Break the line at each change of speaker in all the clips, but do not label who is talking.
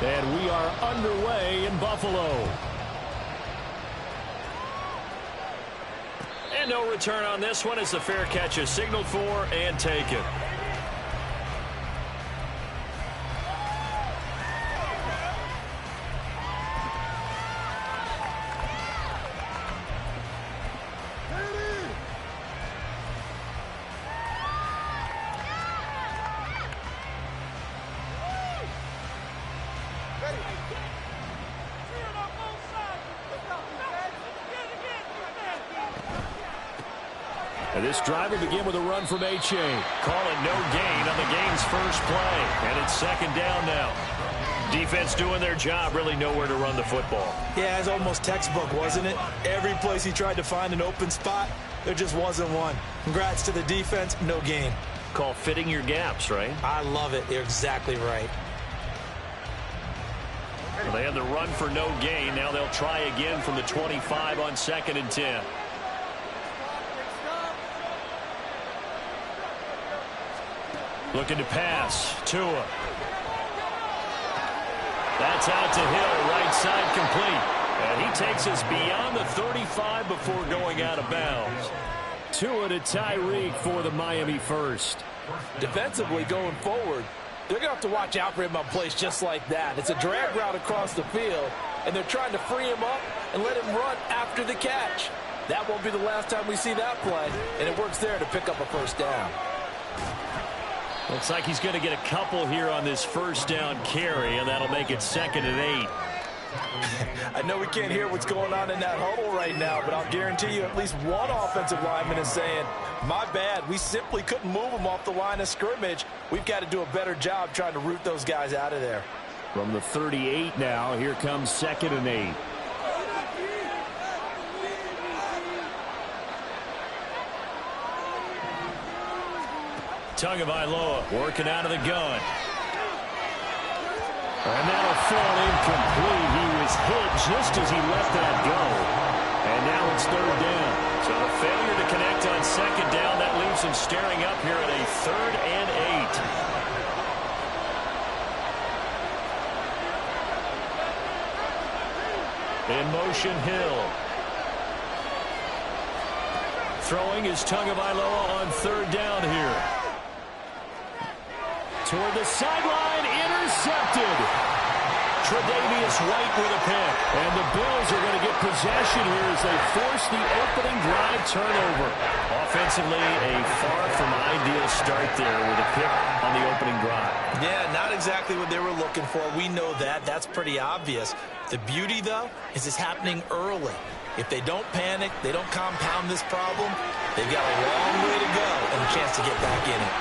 And we are underway in Buffalo. And no return on this one as the fair catch is signaled for and taken. And this drive will begin with a run from H.A. Call it no gain on the game's first play. And it's second down now. Defense doing their job, really nowhere to run the football.
Yeah, it's almost textbook, wasn't it? Every place he tried to find an open spot, there just wasn't one. Congrats to the defense, no gain.
Call fitting your gaps, right?
I love it. You're exactly right.
Well, they had the run for no gain. Now they'll try again from the 25 on 2nd and 10. Looking to pass. Tua. That's out to Hill. Right side complete. And he takes us beyond the 35 before going out of bounds. Tua to Tyreek for the Miami first.
Defensively going forward, they're going to have to watch out for him on plays just like that. It's a drag route across the field, and they're trying to free him up and let him run after the catch. That won't be the last time we see that play, and it works there to pick up a first down.
Looks like he's going to get a couple here on this first down carry, and that'll make it 2nd and 8.
I know we can't hear what's going on in that huddle right now, but I'll guarantee you at least one offensive lineman is saying, my bad, we simply couldn't move them off the line of scrimmage. We've got to do a better job trying to root those guys out of there.
From the 38 now, here comes 2nd and 8. Tagovailoa working out of the gun. And that'll fall incomplete. He was hit just as he let that go. And now it's 3rd down. So a failure to connect on 2nd down. That leaves him staring up here at a 3rd and 8. In motion, Hill. Throwing is Tagovailoa on 3rd down here. Toward the sideline, intercepted. Tre'Davious White with a pick. And the Bills are going to get possession here as they force the opening drive turnover. Offensively, a far from ideal start there with a pick on the opening drive.
Yeah, not exactly what they were looking for. We know that. That's pretty obvious. The beauty, though, is it's happening early. If they don't panic, they don't compound this problem, they've got a long way to go and a chance to get back in it.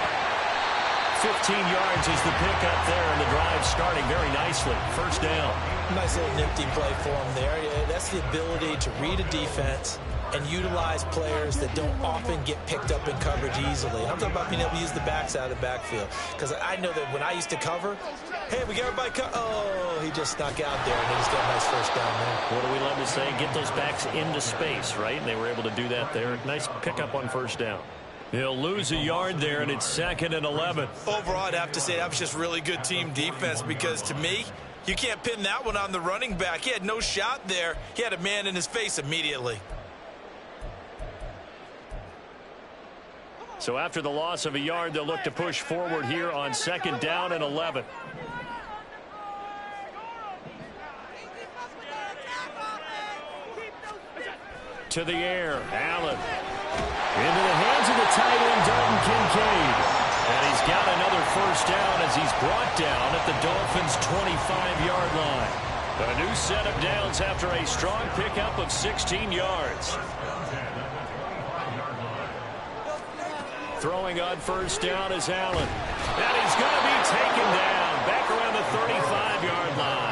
15 yards is the pickup there, and the drive starting very nicely. First down.
Nice little nifty play for him there. That's the ability to read a defense and utilize players that don't often get picked up in coverage easily. I'm talking about being able to use the backs out of the backfield. Because I know that when I used to cover, hey, we got everybody oh, he just snuck out there, and he just got a nice first down there.
What do we love to say? Get those backs into space, right? And they were able to do that there. Nice pickup on first down. He'll lose a yard there, and it's 2nd and 11.
Overall, I'd have to say that was just really good team defense because, to me, you can't pin that one on the running back. He had no shot there. He had a man in his face immediately.
So after the loss of a yard, they'll look to push forward here on 2nd down and 11. To the air, Allen. Into the hands of the tight end, Dalton Kincaid. And he's got another first down as he's brought down at the Dolphins' 25-yard line. A new set of downs after a strong pickup of 16 yards. Throwing on first down is Allen. And he's going to be taken down back around the 35-yard line.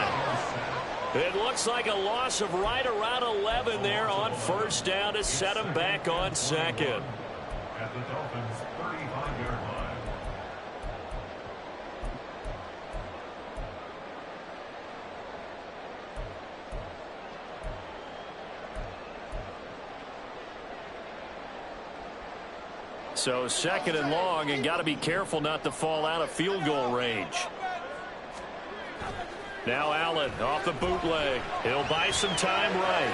It looks like a loss of right around 11 there on first down to set him back on 2nd. At the Dolphins' 35-yard line. So 2nd and long, and got to be careful not to fall out of field goal range. Now Allen off the bootleg. He'll buy some time right.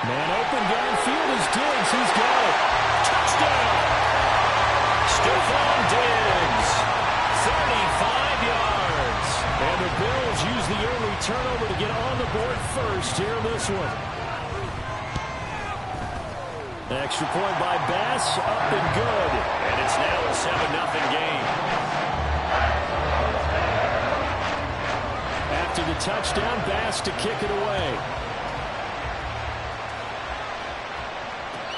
Man open downfield is Diggs. He's got it.
Touchdown! Stephon Diggs, 35 yards.
And the Bills use the early turnover to get on the board first here in this one. Extra point by Bass, up and good.
And it's now a 7-0 game.
After the touchdown, Bass to kick it away.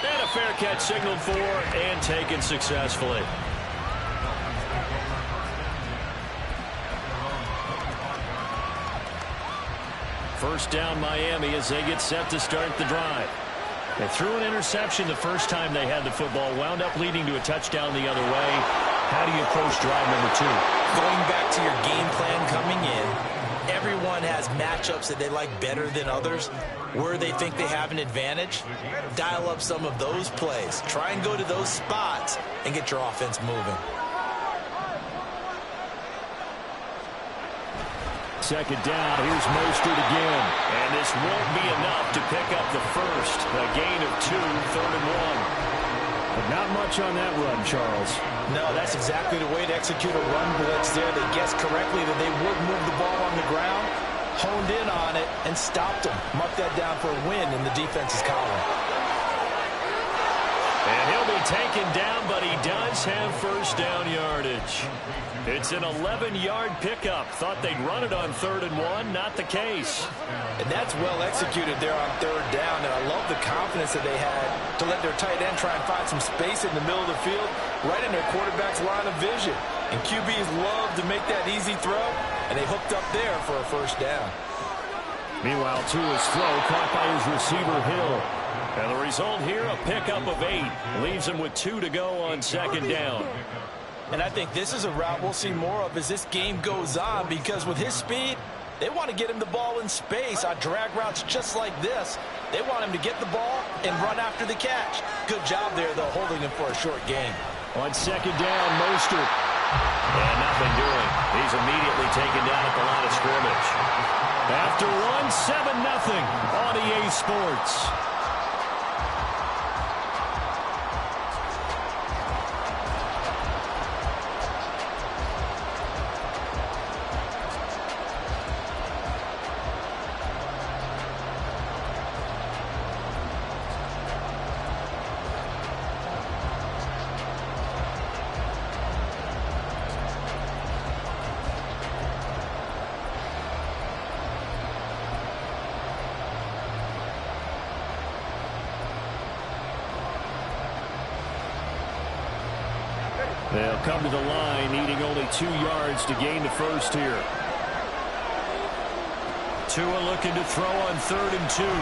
And a fair catch signaled for and taken successfully. First down Miami as they get set to start the drive. They threw an interception the first time they had the football, wound up leading to a touchdown the other way. How do you approach drive number 2?
Going back to your game plan coming in, everyone has matchups that they like better than others. Where they think they have an advantage, dial up some of those plays. Try and go to those spots and get your offense moving.
Second down, here's Mostert again.
And this won't be enough to pick up the first. A gain of 2, 3rd and 1.
But not much on that run, Charles.
No, that's exactly the way to execute a run blitz there. They guessed correctly that they would move the ball on the ground, honed in on it, and stopped them. Mark that down for a win in the defense's column.
And he'll be taken down, but he does have first down yardage. It's an 11-yard pickup. Thought they'd run it on 3rd and 1. Not the case.
And that's well executed there on 3rd down. And I love the confidence that they had to let their tight end try and find some space in the middle of the field, right in their quarterback's line of vision. And QBs love to make that easy throw, and they hooked up there for a first down.
Meanwhile, Tua's throw caught by his receiver, Hill.
And the result here, a pickup of 8. Leaves him with 2 to go on 2nd down.
And I think this is a route we'll see more of as this game goes on, because with his speed, they want to get him the ball in space on drag routes just like this. They want him to get the ball and run after the catch. Good job there, though, holding him for a short gain.
On 2nd down, Mostert.
And nothing doing. He's immediately taken down at the line of scrimmage.
After one, 7-0 on EA Sports. They'll come to the line, needing only 2 yards to gain the first here.
Tua looking to throw on 3rd and 2. And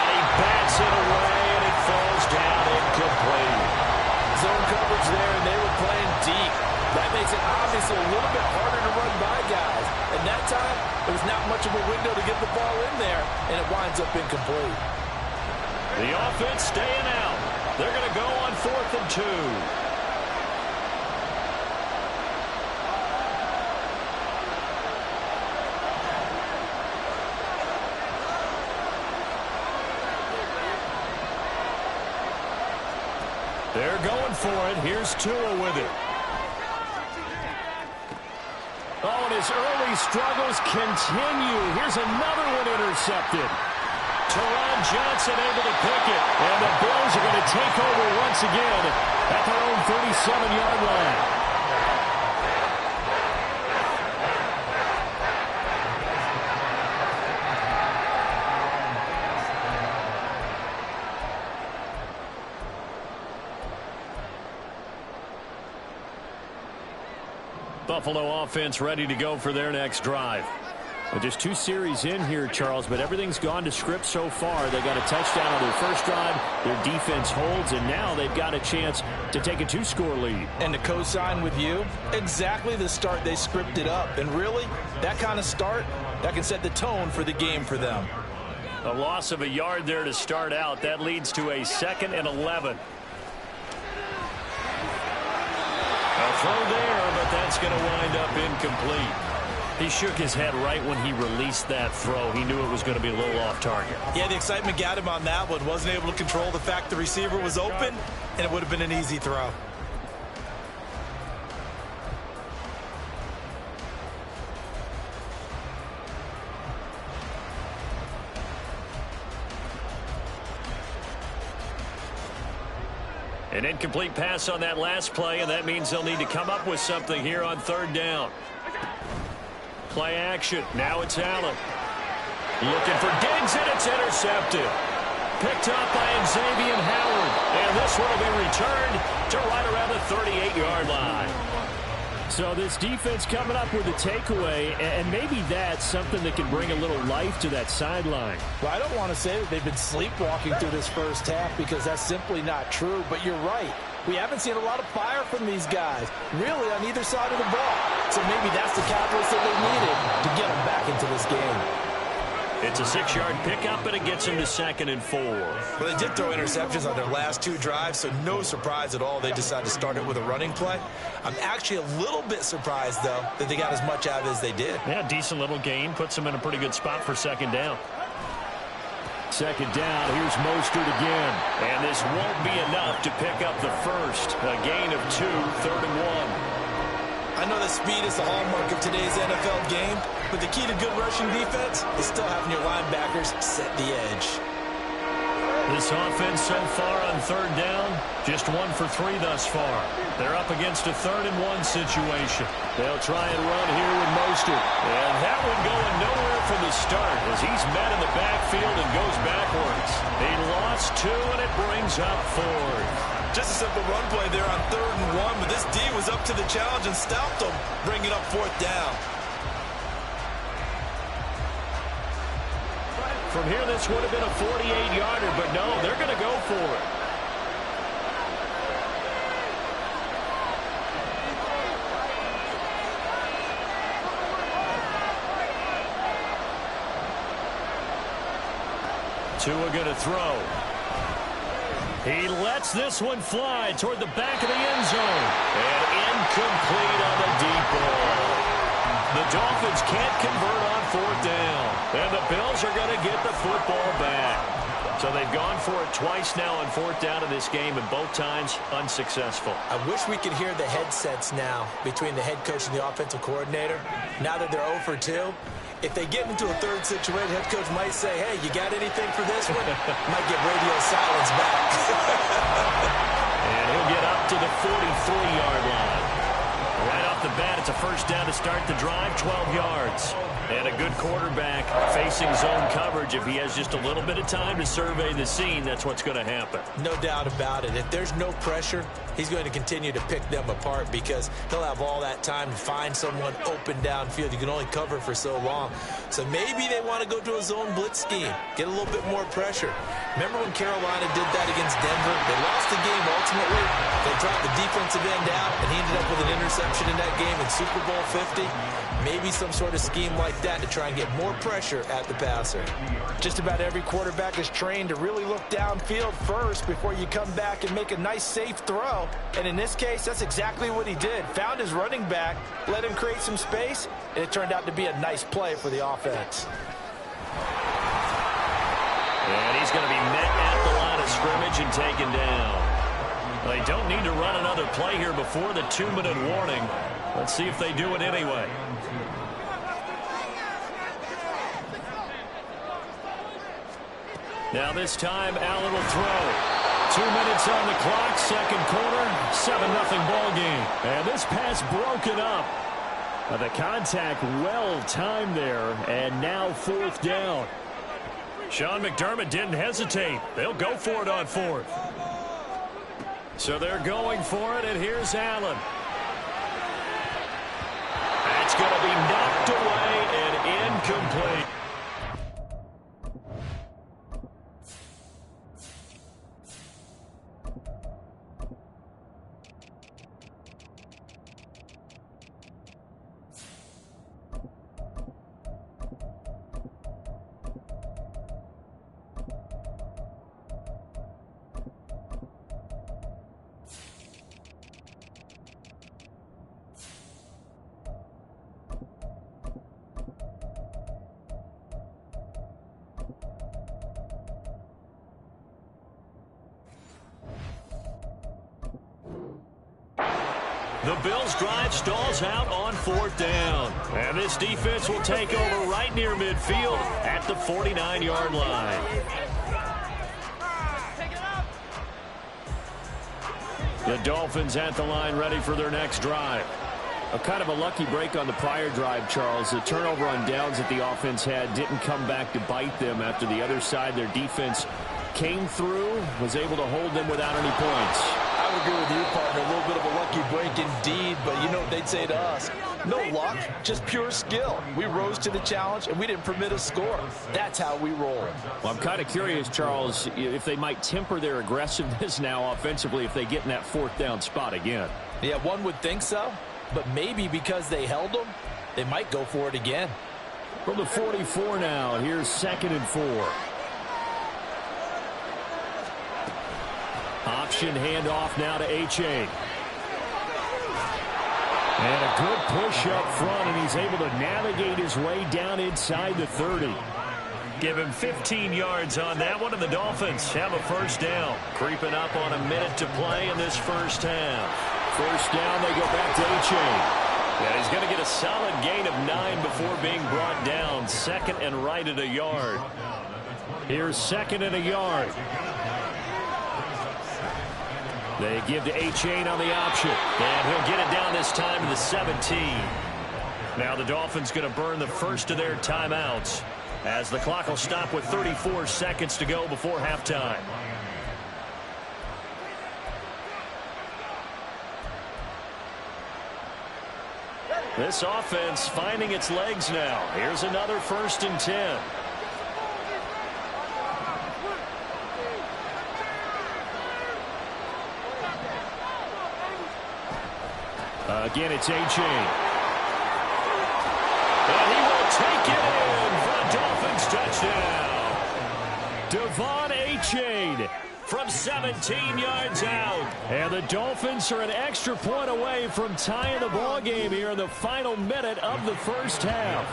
he bats it away, and it falls down incomplete.
Zone coverage there, and they were playing deep. That makes it obviously a little bit harder to run by guys. And that time, there was not much of a window to get the ball in there, and it winds up incomplete.
The offense staying out. They're going to go on 4th and 2. They're going for it. Here's Tua with it.
Oh, and his early struggles continue. Here's another one intercepted.
Teron Johnson able to pick it.
And the Bills are going to take over once again at their own 37-yard line.
Buffalo offense ready to go for their next drive.
Well, just 2 series in here, Charles, but everything's gone to script so far. They got a touchdown on their first drive. Their defense holds, and now they've got a chance to take a 2-score lead.
And to co-sign with you, exactly the start they scripted up. And really, that kind of start, that can set the tone for the game for them.
A loss of a yard there to start out. That leads to a 2nd and 11. A throw there, but that's going to wind up incomplete.
He shook his head right when he released that throw. He knew it was going to be a little off target.
Yeah, the excitement got him on that one. Wasn't able to control the fact the receiver was open, and it would have been an easy throw.
An incomplete pass on that last play, and that means they'll need to come up with something here on third down. Play action. Now it's Allen. Looking for Diggs, and it's intercepted. Picked up by Xavier Howard. And this one will be returned to right around the 38-yard line.
So this defense coming up with a takeaway, and maybe that's something that can bring a little life to that sideline.
Well, I don't want to say that they've been sleepwalking through this first half because that's simply not true, but you're right. We haven't seen a lot of fire from these guys, really, on either side of the ball. So maybe that's the catalyst that they needed to get them back into this game.
It's a 6-yard pickup, and it gets them to 2nd and 4.
Well, they did throw interceptions on their last 2 drives, so no surprise at all they decided to start it with a running play. I'm actually a little bit surprised, though, that they got as much out of it as they did.
Yeah, decent little gain. Puts them in a pretty good spot for 2nd down. 2nd down, here's Mostert again.
And this won't be enough to pick up the first. A gain of 2, 3rd and 1.
I know that speed is the hallmark of today's NFL game, but the key to good rushing defense is still having your linebackers set the edge.
This offense so far on 3rd down, just 1 for 3 thus far. They're up against a 3rd and 1 situation. They'll try and run here with Mostert. And that one going nowhere from the start as he's met in the backfield and goes backwards. He lost 2, and it brings up 4th.
Just a simple run play there on 3rd and 1, but this D was up to the challenge and stopped them, bringing up 4th down.
From here, this would have been a 48-yarder, but no, they're going to go for it. Tua going to throw. He lets this one fly toward the back of the end zone. And incomplete on the deep ball. The Dolphins can't convert on 4th down. And the Bills are going to get the football back. So they've gone for it twice now on 4th down in this game, and both times unsuccessful.
I wish we could hear the headsets now between the head coach and the offensive coordinator. Now that they're 0 for 2, if they get into a 3rd situation, head coach might say, hey, you got anything for this one? Might get radio silence back.
And he'll get up to the 43-yard line. Right off the bat, it's a 1st down to start the drive, 12 yards. And a good quarterback facing zone coverage. If he has just a little bit of time to survey the scene, that's what's going to happen.
No doubt about it. If there's no pressure, he's going to continue to pick them apart because he'll have all that time to find someone open downfield. You can only cover for so long. So maybe they want to go to a zone blitz scheme, get a little bit more pressure. Remember when Carolina did that against Denver? They lost the game ultimately. They dropped the defensive end out, and he ended up with an interception in that game in Super Bowl 50. Maybe some sort of scheme like that to try and get more pressure at the passer.
Just about every quarterback is trained to really look downfield first before you come back and make a nice, safe throw. And in this case, that's exactly what he did. Found his running back, let him create some space, and it turned out to be a nice play for the offense.
And he's going to be met at the line of scrimmage and taken down. They don't need to run another play here before the 2-minute warning. Let's see if they do it anyway. Now this time, Allen will throw. 2 minutes on the clock, 2nd quarter, 7-0 ball game. And this pass broken up. The contact well timed there, and now 4th down. Sean McDermott didn't hesitate. They'll go for it on 4th. So they're going for it, and here's Allen. That's going to be knocked away and incomplete. The Bills' drive stalls out on 4th down. And this defense will take over right near midfield at the 49-yard line. The Dolphins at the line ready for their next drive. A kind of a lucky break on the prior drive, Charles. The turnover on downs that the offense had didn't come back to bite them after the other side. Their defense came through, was able to hold them without any points.
I would agree with you, partner. A little bit of a lucky break indeed, but you know what they'd say to us? No luck, just pure skill. We rose to the challenge, and we didn't permit a score. That's how we roll.
Well, I'm kind of curious, Charles, if they might temper their aggressiveness now offensively if they get in that 4th down spot again.
Yeah, one would think so, but maybe because they held them, they might go for it again.
From the 44 now, here's 2nd and 4. Option handoff now to Achane. And a good push up front, and he's able to navigate his way down inside the 30.
Give him 15 yards on that one, and the Dolphins have a first down. Creeping up on a minute to play in this first half.
First down, they go back to Achane.
And he's going to get a solid gain of 9 before being brought down. 2nd and right at a yard.
Here's 2nd and a yard. They give to Achane on the option.
And he'll get it down this time to the 17. Now the Dolphins going to burn the first of their timeouts as the clock will stop with 34 seconds to go before halftime. This offense finding its legs now. Here's another 1st and 10.
Again, it's Achane.
And he will take it in for a Dolphins touchdown.
Devon Achane
from 17 yards out.
And the Dolphins are an extra point away from tying the ball game here in the final minute of the first half.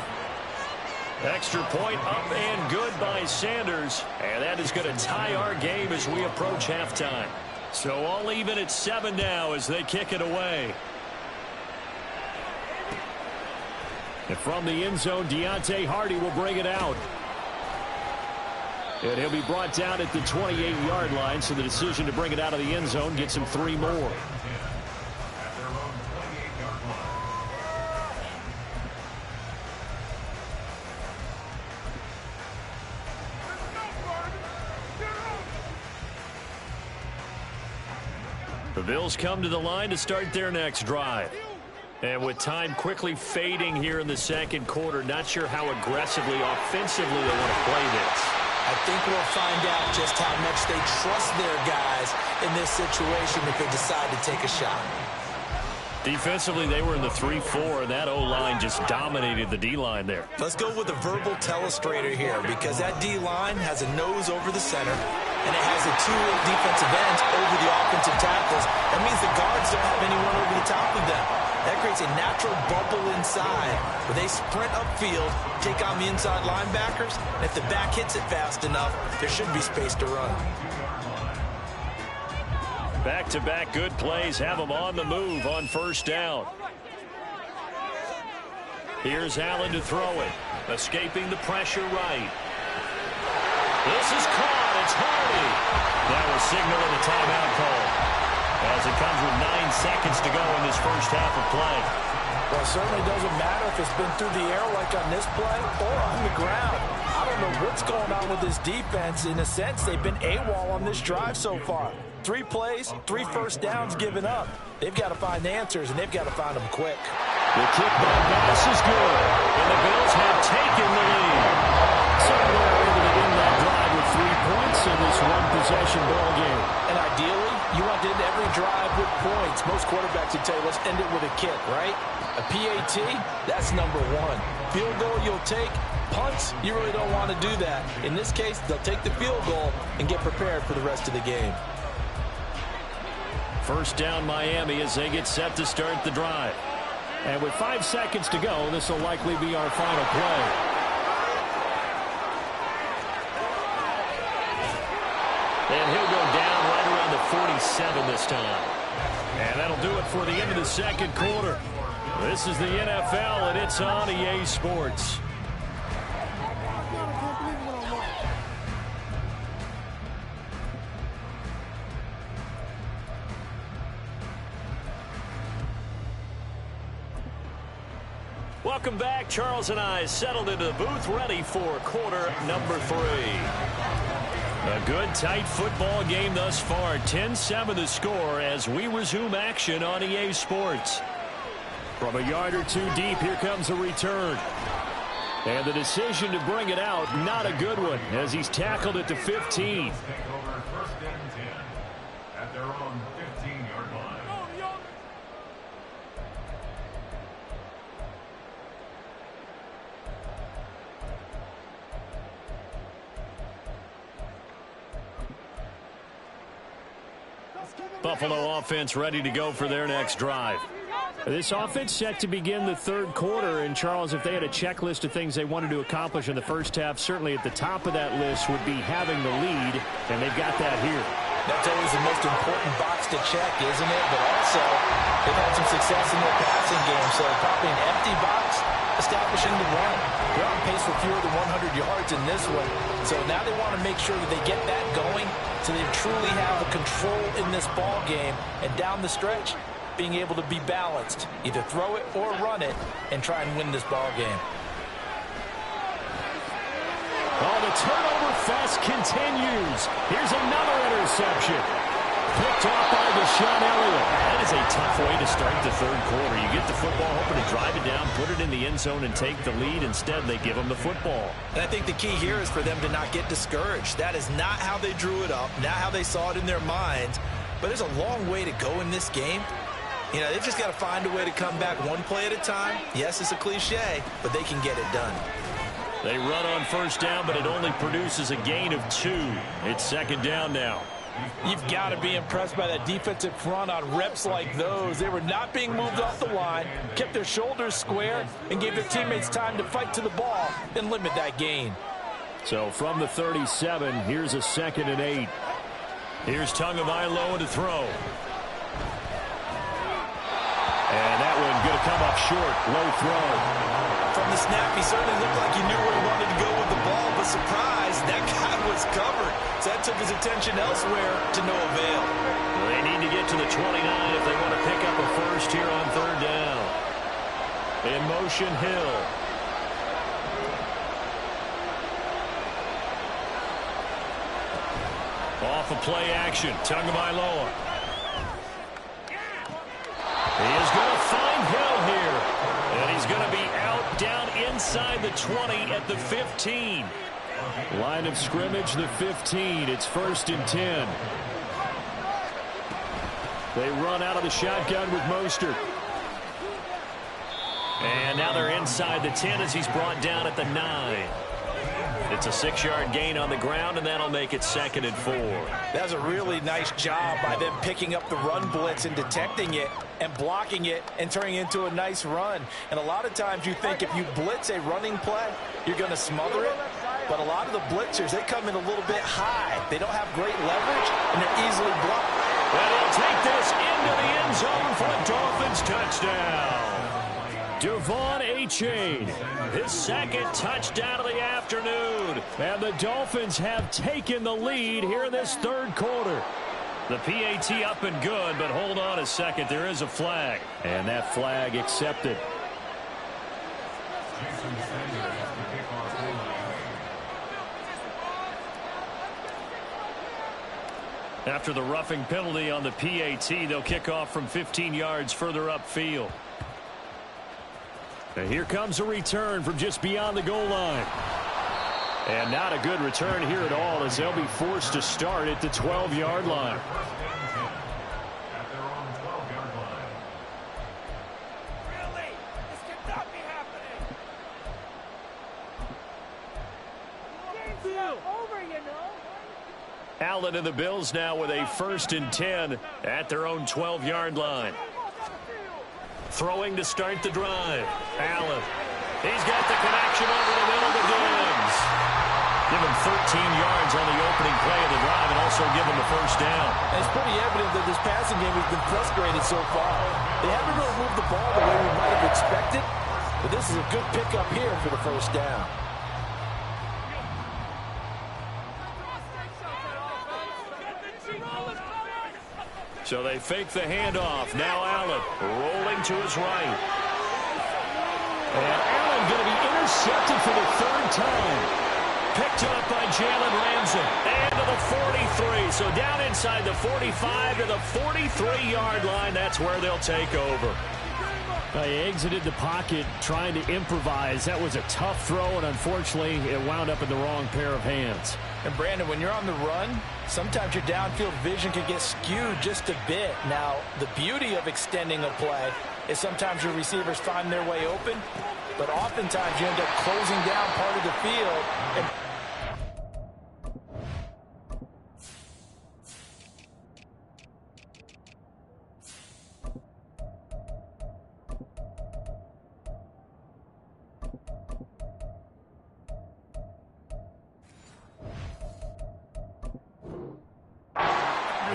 Extra point up and good by Sanders. And that is going to tie our game as we approach halftime. So all even at 7 now as they kick it away.
And from the end zone, Deontay Hardy will bring it out. And he'll be brought down at the 28-yard line, so the decision to bring it out of the end zone gets him 3 more.
The Bills come to the line to start their next drive. And with time quickly fading here in the second quarter, not sure how aggressively, offensively they want to play this.
I think we'll find out just how much they trust their guys in this situation if they decide to take a shot.
Defensively, they were in the 3-4, and that O-line just dominated the D-line there.
Let's go with a verbal telestrator here because that D-line has a nose over the center, and it has a 2 defensive ends over the offensive tackles. That means the guards don't have anyone over the top of them. That creates a natural bubble inside where they sprint upfield, take on the inside linebackers, and if the back hits it fast enough, there should be space to run.
Back-to-back good plays have them on the move on first down. Here's Allen to throw it. Escaping the pressure right. This is caught. It's Hardy. That was signaling a timeout call as it comes with 9 seconds to go in this first half of play.
Well, it certainly doesn't matter if it's been through the air like on this play or on the ground. I don't know what's going on with this defense. In a sense, they've been AWOL on this drive so far. 3 plays, 3 first downs given up. They've got to find answers, and they've got to find them quick.
The kickback pass is good.
And the Bills have taken the lead.
So they're able to end that drive with 3 points in this one-possession ball game.
And ideally, you want to end every drive with points. Most quarterbacks would tell you, let's end it with a kick, right? A PAT, that's number 1. Field goal you'll take. Punts, you really don't want to do that. In this case, they'll take the field goal and get prepared for the rest of the game.
First down Miami as they get set to start the drive. And with 5 seconds to go, this will likely be our final play.
And he'll go down right around the 47 this time.
And that'll do it for the end of the second quarter. This is the NFL, and it's on EA Sports. Welcome back. Charles and I settled into the booth, ready for quarter number 3. A good, tight football game thus far. 10-7 the score as we resume action on EA Sports. From a yard or two deep, here comes a return. And the decision to bring it out, not a good one, as he's tackled at the 15.
At their own 15-yard line.
Buffalo offense ready to go for their next drive. This offense set to begin the third quarter. And, Charles, if they had a checklist of things they wanted to accomplish in the first half, certainly at the top of that list would be having the lead, and they've got that here.
That's always the most important box to check, isn't it? But also, they've had some success in their passing game, so probably an empty box establishing the run. They're on pace for fewer than 100 yards in this one, so now they want to make sure that they get that going so they truly have a control in this ball game, and down the stretch, being able to be balanced, either throw it or run it, and try and win this ball game.
Oh, the turnover fest continues. Here's another interception. Picked off by Deshaun Elliott. That is a tough way to start the third quarter. You get the football, hoping to drive it down, put it in the end zone, and take the lead. Instead, they give them the football.
And I think the key here is for them to not get discouraged. That is not how they drew it up, not how they saw it in their minds. But there's a long way to go in this game. You know, they've just got to find a way to come back one play at a time. Yes, it's a cliche, but they can get it done.
They run on first down, but it only produces a gain of 2. It's second down now.
You've got to be impressed by that defensive front on reps like those. They were not being moved off the line, kept their shoulders square, and gave their teammates time to fight to the ball and limit that gain.
So from the 37, here's a 2nd and 8. Here's Tagovailoa to throw. And that one going to come up short. Low throw.
From the snap, he certainly looked like he knew where he wanted to go with the ball, but surprise, that guy was covered. So that took his attention elsewhere to no avail.
They need to get to the 29 if they want to pick up a first here on third down. In motion, Hill. Off of play action, Tagovailoa. He is going to find Hill here. And he's going to be out down inside the 20 at the 15. Line of scrimmage, the 15. It's 1st and 10. They run out of the shotgun with Mostert. And now they're inside the 10 as he's brought down at the 9. It's a 6-yard gain on the ground, and that'll make it 2nd and 4.
That's a really nice job by them picking up the run blitz and detecting it and blocking it and turning it into a nice run. And a lot of times you think if you blitz a running play, you're going to smother it. But a lot of the blitzers, they come in a little bit high. They don't have great leverage, and they're easily blocked.
And he'll take this into the end zone for a Dolphins touchdown. Devon Achane, his 2nd touchdown of the afternoon. And the Dolphins have taken the lead here in this third quarter. The PAT up and good, but hold on a second. There is a flag. And that flag accepted. After the roughing penalty on the PAT, they'll kick off from 15 yards further upfield. And here comes a return from just beyond the goal line. And not a good return here at all as they'll be forced to start at the 12-yard line.
At their own 12-yard line.
Really? This cannot be happening. Game's not over, you know.
Allen and the Bills now with a 1st and 10 at their own 12-yard line. Throwing to start the drive. Allen. He's got the connection over the middle to Diggs. Give him 13 yards on the opening play of the drive and also this will give them a first down.
And it's pretty evident that this passing game has been frustrated so far. They haven't really moved the ball the way we might have expected, but this is a good pickup here for the first down.
So they fake the handoff. Now Allen rolling to his right. And Allen going to be intercepted for the third time. Picked up by Jalen Ramsey. And to the 43. So down inside the 45 to the 43-yard line. That's where they'll take over. They exited the pocket trying to improvise. That was a tough throw, and unfortunately, it wound up in the wrong pair of hands.
And Brandon, when you're on the run, sometimes your downfield vision can get skewed just a bit. Now, the beauty of extending a play is sometimes your receivers find their way open, but oftentimes you end up closing down part of the field. And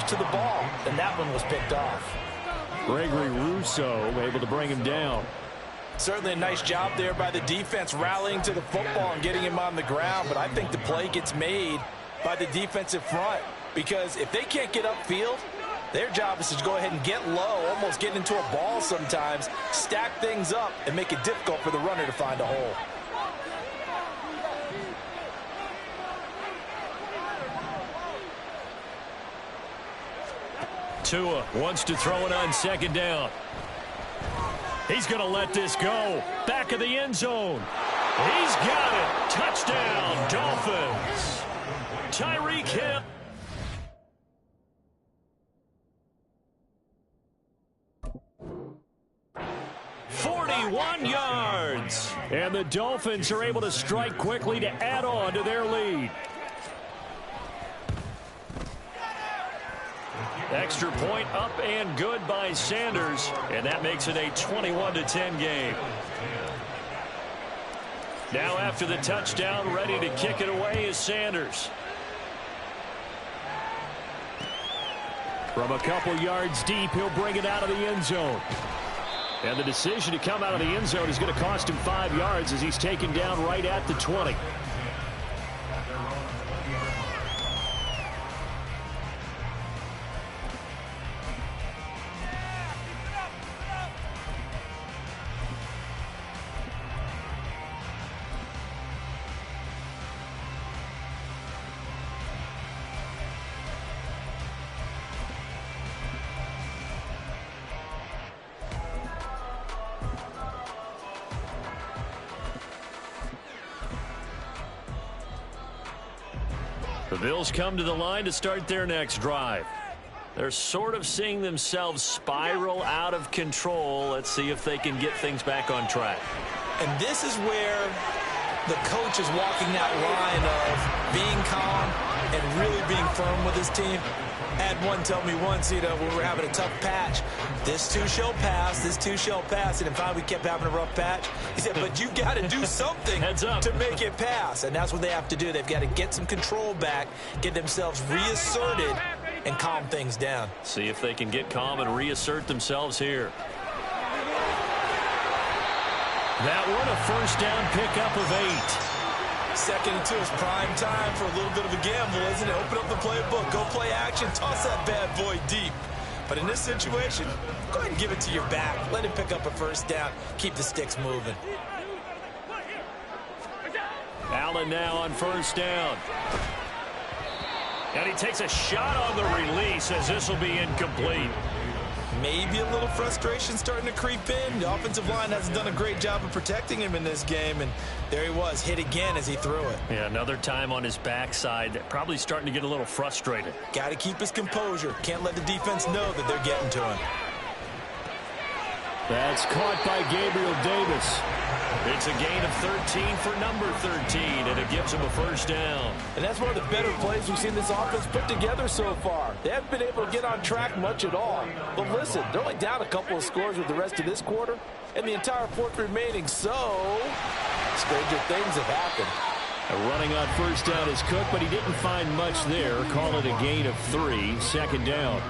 to the ball, and that one was picked off.
Gregory Rousseau able to bring him down.
Certainly a nice job there by the defense rallying to the football and getting him on the ground, but I think the play gets made by the defensive front, because if they can't get upfield, their job is to go ahead and get low, almost get into a ball sometimes, stack things up, and make it difficult for the runner to find a hole.
Tua wants to throw it on second down. He's going to let this go. Back of the end zone. He's got it. Touchdown, Dolphins. Tyreek Hill. Yards. And the Dolphins are able to strike quickly to add on to their lead. Extra point up and good by Sanders, and that makes it a 21-10 game. Now after the touchdown, ready to kick it away is Sanders. From a couple yards deep, he'll bring it out of the end zone. And the decision to come out of the end zone is going to cost him 5 yards as he's taken down right at the 20. The Bills come to the line to start their next drive. They're sort of seeing themselves spiral out of control. Let's see if they can get things back on track.
And this is where the coach is walking that line of being calm and really being firm with his team. I had one tell me once, when we were having a tough patch, this too shall pass, this too shall pass. And finally we kept having a rough patch. He said, but you got to do something to make it pass. And that's what they have to do. They've got to get some control back, get themselves reasserted, and calm things down.
See if they can get calm and reassert themselves here. That one, a first down pickup of 8.
2nd and 2 is prime time for a little bit of a gamble, isn't it? Open up the playbook, go play action, toss that bad boy deep. But in this situation, go ahead and give it to your back. Let him pick up a first down. Keep the sticks moving.
Allen now on first down. And he takes a shot on the release as this will be incomplete.
Maybe a little frustration starting to creep in. The offensive line hasn't done a great job of protecting him in this game, and there he was, hit again as he threw it.
Yeah, another time on his backside, probably starting to get a little frustrated.
Got to keep his composure. Can't let the defense know that they're getting to him.
That's caught by Gabriel Davis. It's a gain of 13 for number 13, and it gives him a first down.
And that's one of the better plays we've seen this offense put together so far. They haven't been able to get on track much at all. But listen, they're only down a couple of scores with the rest of this quarter, and the entire fourth remaining, so stranger things have happened.
Running on first down is Cook, but he didn't find much there. Call it a gain of 3, second down.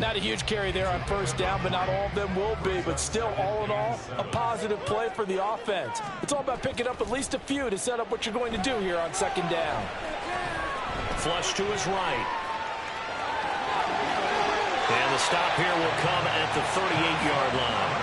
Not a huge carry there on first down, but not all of them will be. But still, all in all, a positive play for the offense. It's all about picking up at least a few to set up what you're going to do here on second down.
Flush to his right. And the stop here will come at the 38-yard line.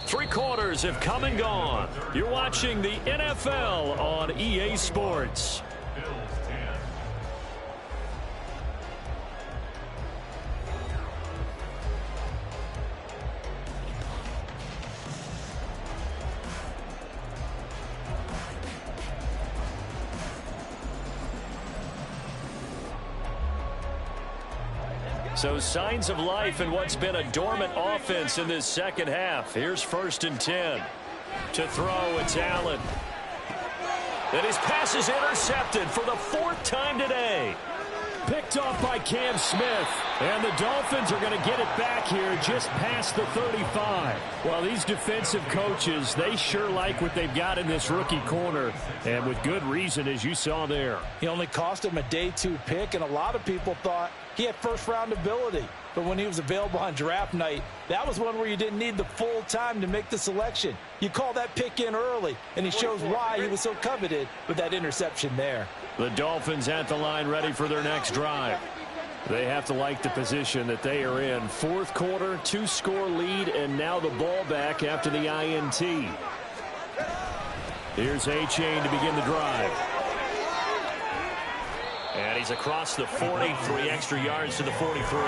Three quarters have come and gone. You're watching the NFL on EA Sports. So signs of life in what's been a dormant offense in this second half. Here's 1st and 10. To throw, it's Allen. And his pass is intercepted for the 4th time today.
Picked off by Cam Smith. And the Dolphins are going to get it back here just past the 35. Well, these defensive coaches, they sure like what they've got in this rookie corner. And with good reason, as you saw there.
He only cost him a day 2 pick, and a lot of people thought he had first-round ability. But when he was available on draft night, that was one where you didn't need the full time to make the selection. You call that pick in early, and he shows why he was so coveted with that interception there.
The Dolphins at the line ready for their next drive. They have to like the position that they are in. 4th quarter, 2-score lead, and now the ball back after the INT. Here's A-Chain to begin the drive.
And he's across the 40, 3 extra yards to the 43.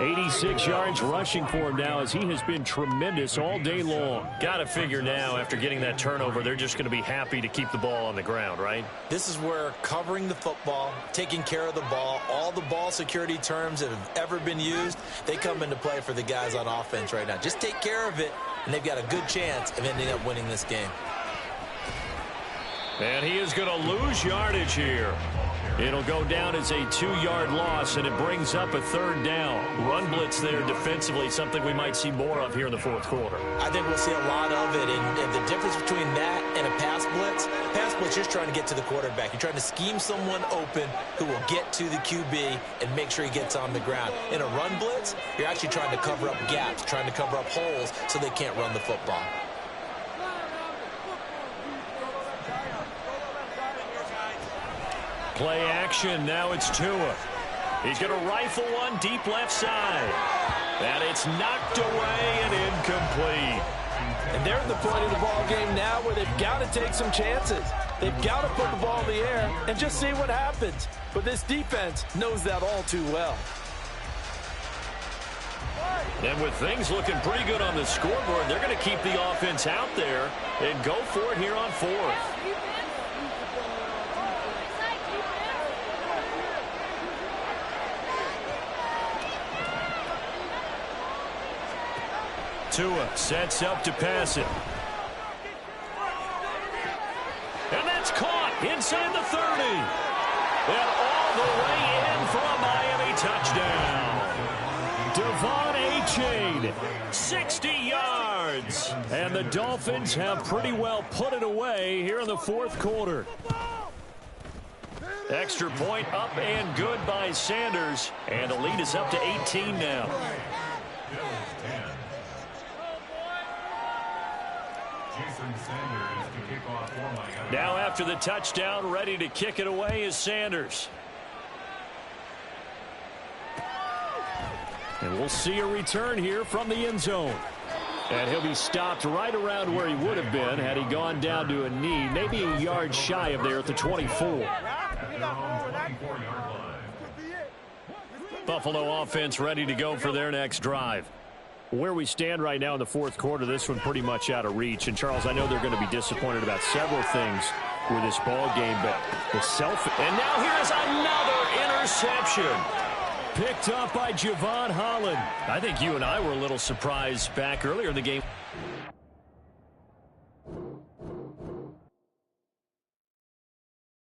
86 yards rushing for him now as he has been tremendous all day long.
Got to figure now after getting that turnover, they're just going to be happy to keep the ball on the ground, right?
This is where covering the football, taking care of the ball, all the ball security terms that have ever been used, they come into play for the guys on offense right now. Just take care of it, and they've got a good chance of ending up winning this game.
And he is going to lose yardage here. It'll go down as a 2-yard loss, and it brings up a 3rd down. Run blitz there defensively, something we might see more of here in the 4th quarter.
I think we'll see a lot of it, and the difference between that and a pass blitz, you're trying to get to the quarterback. You're trying to scheme someone open who will get to the QB and make sure he gets on the ground. In a run blitz, you're actually trying to cover up gaps, trying to cover up holes so they can't run the football.
Play action, now it's Tua. He's going to rifle one deep left side. And it's knocked away and incomplete.
And they're at the point of the ball game now where they've got to take some chances. They've got to put the ball in the air and just see what happens. But this defense knows that all too well.
And with things looking pretty good on the scoreboard, they're going to keep the offense out there and go for it here on 4th. Tua sets up to pass it. And that's caught inside the 30. And all the way in for a Miami touchdown. Devon A-Chain, 60 yards. And the Dolphins have pretty well put it away here in the 4th quarter. Extra point up and good by Sanders. And the lead is up to 18 now. Now after the touchdown, ready to kick it away is Sanders.
And we'll see a return here from the end zone. And he'll be stopped right around where he would have been had he gone down to a knee, maybe a yard shy of there at the 24.
Buffalo offense ready to go for their next drive.
Where we stand right now in the 4th quarter, this one pretty much out of reach. And, Charles, I know they're going to be disappointed about several things with this ball game, but the
And now here's another interception.
Picked up by Javon Holland.
I think you and I were a little surprised back earlier in the game.